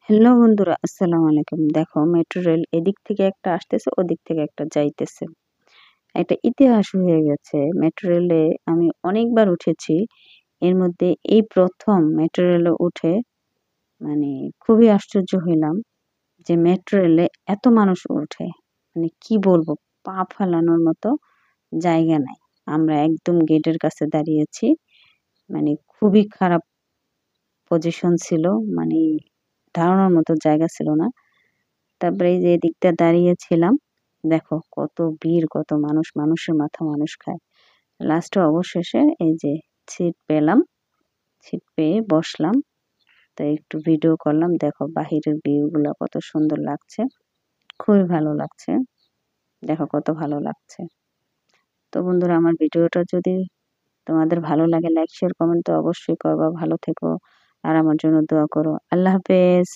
Hello বন্ধুরা, আসসালামু আলাইকুম। দেখো, মেট্রো রেল এদিক থেকে একটা আসতেছে, ওদিক থেকে একটা যাইতেছে। একটা ইতিহাস হয়ে গেছে। মেট্রো রেলে আমি অনেকবার উঠেছি। এর মধ্যে এই প্রথম মেট্রো রেলে উঠে মানে খুবই আশ্চর্য হইলাম যে মেট্রো রেলে এত মানুষ ওঠে। মানে কি বলবো, পা ফেলানোর মতো জায়গা নাই। আমরা একদম গেটের কাছে দাঁড়িয়েছি। মানে খুবই খারাপ পজিশন ছিল। মানে দাঁড়ানোর মতো জায়গা ছিল না। তারপরে এই যে এদিকটা দাঁড়িয়েছিলাম, দেখো কত ভিড়, কত মানুষ, মানুষের মাথা মানুষ খায়। লাস্টে অবশেষে এই যে সিট পেলাম, সিট পেয়ে বসলাম। তো একটু ভিডিও করলাম। দেখো বাহিরের ভিউ গুলা কত সুন্দর লাগছে, খুবই ভালো লাগছে। দেখো কত ভালো লাগছে। তো বন্ধুরা, আমার ভিডিওটা যদি তোমাদের ভালো লাগে, লাইক শেয়ার কমেন্ট তো অবশ্যই করবা। ভালো থেকো আর আমার জন্য দোয়া করো। আল্লাহ হাফেজ।